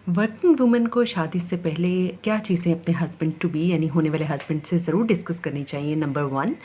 Working woman को शादी से पहले क्या चीज़ें अपने हस्बैंड टू बी यानी होने वाले हस्बैंड से ज़रूर डिस्कस करनी चाहिए। नंबर वन,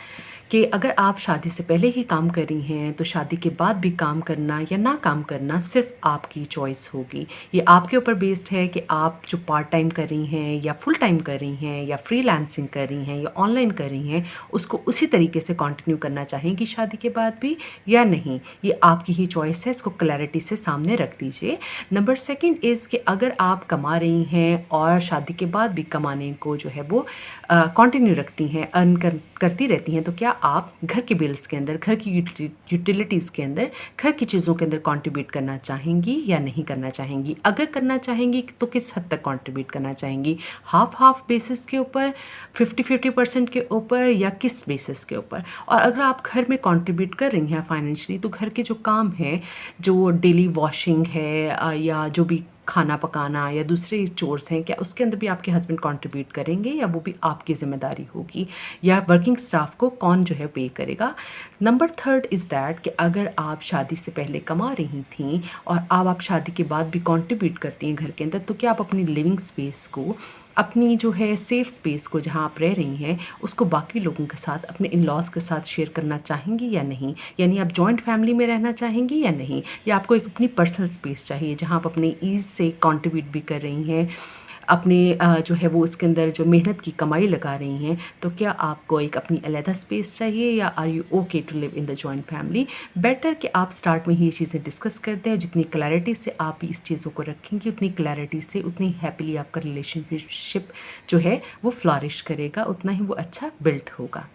कि अगर आप शादी से पहले ही काम कर रही हैं तो शादी के बाद भी काम करना या ना काम करना सिर्फ आपकी चॉइस होगी। ये आपके ऊपर बेस्ड है कि आप जो पार्ट टाइम कर रही हैं या फुल टाइम कर रही हैं या फ्रीलांसिंग कर रही हैं या ऑनलाइन कर रही हैं, उसको उसी तरीके से कंटिन्यू करना चाहेंगी शादी के बाद भी या नहीं। ये आपकी ही चॉइस है, इसको क्लैरिटी से सामने रख दीजिए। नंबर सेकंड इज़ कि अगर आप कमा रही हैं और शादी के बाद भी कमाने को जो है वो कंटिन्यू रखती हैं, करती रहती हैं, तो क्या आप घर के बिल्स के अंदर, घर की यूटिलिटीज़ के अंदर, घर की चीज़ों के अंदर कंट्रीब्यूट करना चाहेंगी या नहीं करना चाहेंगी? अगर करना चाहेंगी तो किस हद तक कंट्रीब्यूट करना चाहेंगी? हाफ हाफ बेसिस के ऊपर, 50-50% के ऊपर, या किस बेसिस के ऊपर? और अगर आप घर में कंट्रीब्यूट कर रही हैं फाइनेंशियली, तो घर के जो काम हैं, जो डेली वॉशिंग है या जो भी खाना पकाना या दूसरे चोर्स हैं, क्या उसके अंदर भी आपके हस्बैंड कंट्रीब्यूट करेंगे या वो भी आपकी ज़िम्मेदारी होगी? या वर्किंग स्टाफ को कौन जो है पे करेगा? नंबर थर्ड इज़ दैट कि अगर आप शादी से पहले कमा रही थीं और अब आप शादी के बाद भी कंट्रीब्यूट करती हैं घर के अंदर, तो क्या आप अपनी लिविंग स्पेस को, अपनी जो है सेफ स्पेस को जहाँ आप रह रही हैं, उसको बाकी लोगों के साथ, अपने इन लॉज के साथ शेयर करना चाहेंगी या नहीं? यानी आप जॉइंट फैमिली में रहना चाहेंगी या नहीं? या आपको एक अपनी पर्सनल स्पेस चाहिए जहाँ आप अपने ईज़ से कंट्रीब्यूट भी कर रही हैं, अपने जो है वो इसके अंदर जो मेहनत की कमाई लगा रही हैं, तो क्या आपको एक अपनी अलहदा स्पेस चाहिए या are you okay to live in the joint family? Better कि आप स्टार्ट में ही ये चीज़ें डिस्कस करते हैं। जितनी क्लैरिटी से आप इस चीज़ों को रखेंगी, उतनी क्लैरिटी से, उतनी हैप्पीली आपका रिलेशनशिप जो है वो फ्लॉरिश करेगा, उतना ही वो अच्छा बिल्ट होगा।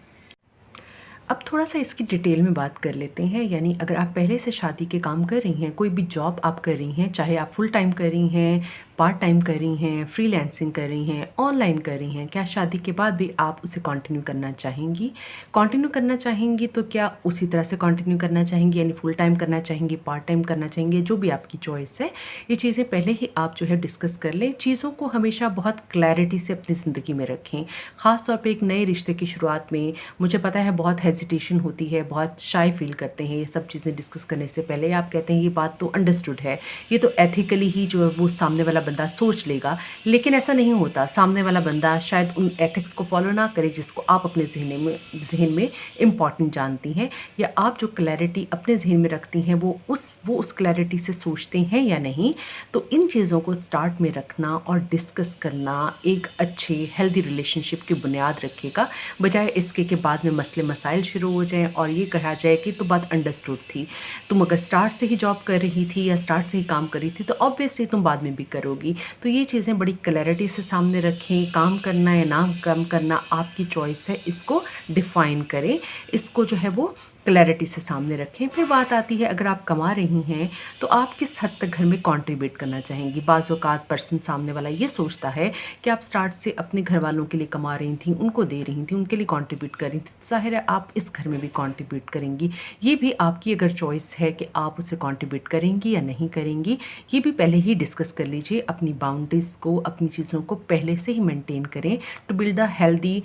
अब थोड़ा-सा इसकी डिटेल में बात कर लेते हैं। यानी अगर आप पहले से शादी के काम कर रही हैं, कोई भी जॉब आप कर रही हैं, चाहे आप फुल टाइम कर रही हैं, पार्ट टाइम कर रही हैं, फ्रीलांसिंग कर रही हैं, ऑनलाइन कर रही हैं, क्या शादी के बाद भी आप उसे कंटिन्यू करना चाहेंगी? कंटिन्यू करना चाहेंगी तो क्या उसी तरह से कंटिन्यू करना चाहेंगी, यानी फुल टाइम करना चाहेंगी, पार्ट टाइम करना चाहेंगी, जो भी आपकी चॉइस है। ये चीज़ें पहले ही आप जो है डिस्कस कर लें। चीज़ों को हमेशा बहुत क्लैरिटी से अपनी ज़िंदगी में रखें। ख़ास तौर पे एक नए रिश्ते की शुरुआत में मुझे पता है बहुत हेजिटेशन होती है, बहुत शाय फ़ील करते हैं ये सब चीज़ें डिस्कस करने से पहले। आप कहते हैं ये बात तो अंडरस्टूड है, ये तो एथिकली ही जो है वो सामने वाला बंदा सोच लेगा, लेकिन ऐसा नहीं होता। सामने वाला बंदा शायद उन एथिक्स को फॉलो ना करे जिसको आप अपने ज़हन में इम्पॉर्टेंट जानती हैं, या आप जो क्लैरिटी अपने ज़हन में रखती हैं वो उस क्लैरिटी से सोचते हैं या नहीं। तो इन चीज़ों को स्टार्ट में रखना और डिस्कस करना एक अच्छे हेल्दी रिलेशनशिप की बुनियाद रखेगा, बजाय इसके कि बाद में मसले मसाइल शुरू हो जाएँ और ये कहा जाए कि तो बात अंडरस्टूड थी। तुम अगर स्टार्ट से ही जॉब कर रही थी या स्टार्ट से ही काम कर रही थी तो ऑब्वियसली तुम बाद में भी करोगी। तो ये चीज़ें बड़ी क्लैरिटी से सामने रखें। काम करना या ना काम करना आपकी चॉइस है, इसको डिफ़ाइन करें, इसको जो है वो क्लैरिटी से सामने रखें। फिर बात आती है, अगर आप कमा रही हैं तो आप किस हद तक घर में कंट्रीब्यूट करना चाहेंगी? बाज़ औक़ात पर्सन सामने वाला ये सोचता है कि आप स्टार्ट से अपने घर वालों के लिए कमा रही थी, उनको दे रही थी, उनके लिए कंट्रीब्यूट कर रही थी, तो ज़ाहिर है आप इस घर में भी कंट्रीब्यूट करेंगी। ये भी आपकी अगर चॉइस है कि आप उसे कंट्रीब्यूट करेंगी या नहीं करेंगी, ये भी पहले ही डिस्कस कर लीजिए। अपनी बाउंड्रीज़ को, अपनी चीज़ों को पहले से ही मेंटेन करें to build a healthy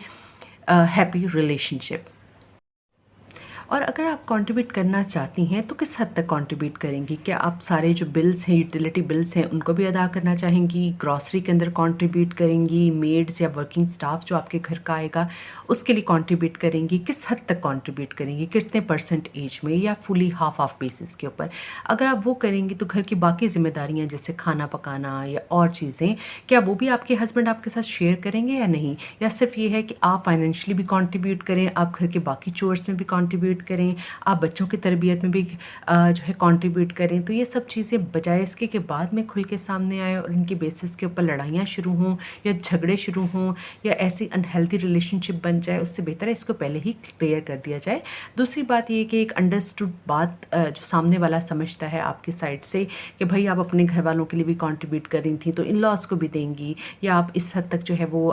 happy relationship. और अगर आप कंट्रीब्यूट करना चाहती हैं तो किस हद तक कंट्रीब्यूट करेंगी? क्या आप सारे जो बिल्स हैं, यूटिलिटी बिल्स हैं, उनको भी अदा करना चाहेंगी? ग्रॉसरी के अंदर कंट्रीब्यूट करेंगी? मेड्स या वर्किंग स्टाफ जो आपके घर का आएगा उसके लिए कंट्रीब्यूट करेंगी? किस हद तक कंट्रीब्यूट करेंगी? कितने परसेंटेज में, या फुली हाफ हाफ बेसिस के ऊपर? अगर आप वो करेंगी तो घर की बाकी ज़िम्मेदारियाँ जैसे खाना पकाना या और चीज़ें, क्या वो भी आपके हस्बैंड आपके साथ शेयर करेंगे या नहीं? या सिर्फ़ ये है कि आप फाइनेंशियली भी कंट्रीब्यूट करें, आप घर के बाकी चोर्स में भी कंट्रीब्यूट करें, आप बच्चों की तरबियत में भी जो है कंट्रीब्यूट करें? तो ये सब चीज़ें बजाय इसके कि बाद में खुल के सामने आए और इनके बेसिस के ऊपर लड़ाइयाँ शुरू हों या झगड़े शुरू हों या ऐसी अनहेल्दी रिलेशनशिप बन जाए, उससे बेहतर है इसको पहले ही क्लियर कर दिया जाए। दूसरी बात ये कि एक अंडरस्टूड बात जो सामने वाला समझता है आपकी साइड से कि भाई आप अपने घर वालों के लिए भी कंट्रीब्यूट कर रही थी तो इन लॉज को भी देंगी, या आप इस हद तक जो है वो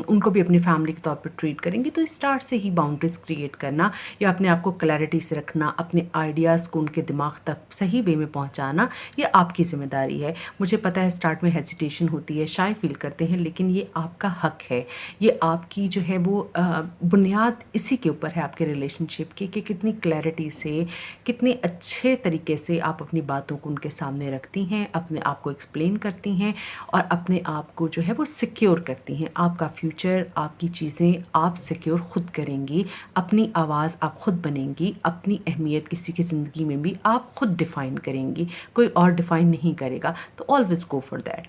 उनको भी अपनी फैमिली के तौर पर ट्रीट करेंगी। तो स्टार्ट से ही बाउंड्रीज क्रिएट करना या अपने आप को क्लैरिटी से रखना, अपने आइडियाज़ को उनके दिमाग तक सही वे में पहुँचाना, ये आपकी ज़िम्मेदारी है। मुझे पता है स्टार्ट में हेजिटेशन होती है, शाय फ़ील करते हैं, लेकिन ये आपका हक है। ये आपकी जो है वो बुनियाद इसी के ऊपर है आपके रिलेशनशिप की, कि कितनी क्लैरिटी से, कितने अच्छे तरीके से आप अपनी बातों को उनके सामने रखती हैं, अपने आप को एक्सप्लेन करती हैं और अपने आप को जो है वो सिक्योर करती हैं। आपका फ्यूचर, आपकी चीज़ें आप सिक्योर खुद करेंगी, अपनी आवाज़ आप खुद बनेंगी, अपनी अहमियत किसी की ज़िंदगी में भी आप खुद डिफ़ाइन करेंगी, कोई और डिफ़ाइन नहीं करेगा। तो ऑलवेज़ गो फॉर दैट।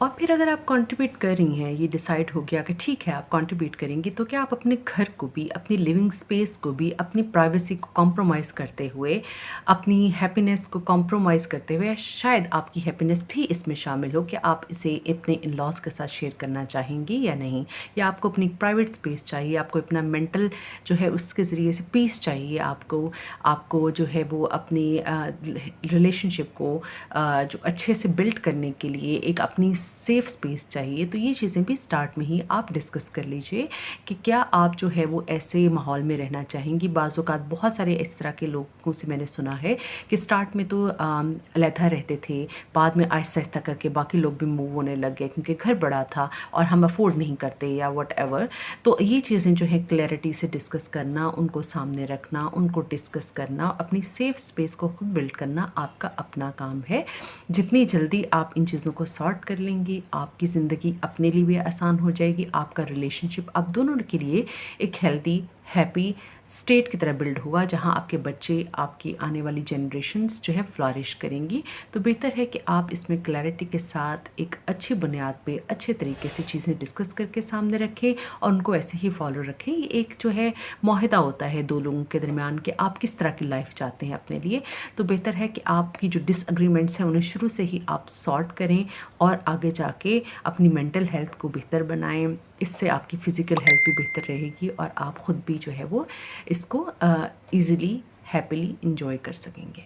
और फिर अगर आप कंट्रीब्यूट कर रही हैं, ये डिसाइड हो गया कि ठीक है आप कंट्रीब्यूट करेंगी, तो क्या आप अपने घर को भी, अपनी लिविंग स्पेस को भी, अपनी प्राइवेसी को कॉम्प्रोमाइज़ करते हुए, अपनी हैप्पीनेस को कॉम्प्रोमाइज़ करते हुए, शायद आपकी हैप्पीनेस भी इसमें शामिल हो कि आप इसे अपने इन-लॉज़ के साथ शेयर करना चाहेंगी या नहीं, या आपको अपनी प्राइवेट स्पेस चाहिए, आपको अपना मेंटल जो है उसके ज़रिए से पीस चाहिए, आपको आपको जो है वो अपनी रिलेशनशिप को जो अच्छे से बिल्ड करने के लिए एक अपनी सेफ स्पेस चाहिए। तो ये चीज़ें भी स्टार्ट में ही आप डिस्कस कर लीजिए कि क्या आप जो है वो ऐसे माहौल में रहना चाहेंगी। बाज़ औक़ात बहुत सारे इस तरह के लोगों से मैंने सुना है कि स्टार्ट में तो अलहदा रहते थे, बाद में आहिस्ता-आहिस्ता करके बाकी लोग भी मूव होने लग गए क्योंकि घर बड़ा था और हम अफ़ोर्ड नहीं करते या व्हाटएवर। तो ये चीज़ें जो है क्लैरिटी से डिस्कस करना, उनको सामने रखना, उनको डिस्कस करना, अपनी सेफ स्पेस को खुद बिल्ड करना आपका अपना काम है। जितनी जल्दी आप इन चीज़ों को सॉर्ट कर लेंगी, आपकी ज़िंदगी अपने लिए भी आसान हो जाएगी, आपका रिलेशनशिप आप दोनों के लिए एक हेल्दी, हैप्पी स्टेट की तरह बिल्ड होगा, जहाँ आपके बच्चे, आपकी आने वाली जनरेशन्स जो है फ्लरिश करेंगी। तो बेहतर है कि आप इसमें क्लैरिटी के साथ एक अच्छी बुनियाद पे अच्छे तरीके से चीज़ें डिस्कस करके सामने रखें और उनको ऐसे ही फॉलो रखें। ये एक जो है मुआहिदा होता है 2 लोगों के दरमियान कि आप किस तरह की लाइफ़ चाहते हैं अपने लिए। तो बेहतर है कि आपकी जो डिसएग्रीमेंट्स हैं उन्हें शुरू से ही आप सॉर्ट करें और आगे जाके अपनी मेंटल हेल्थ को बेहतर बनाएँ। इससे आपकी फ़िज़िकल हेल्थ भी बेहतर रहेगी और आप खुद भी जो है वो इसको ईज़िली, हैप्पीली एन्जॉय कर सकेंगे।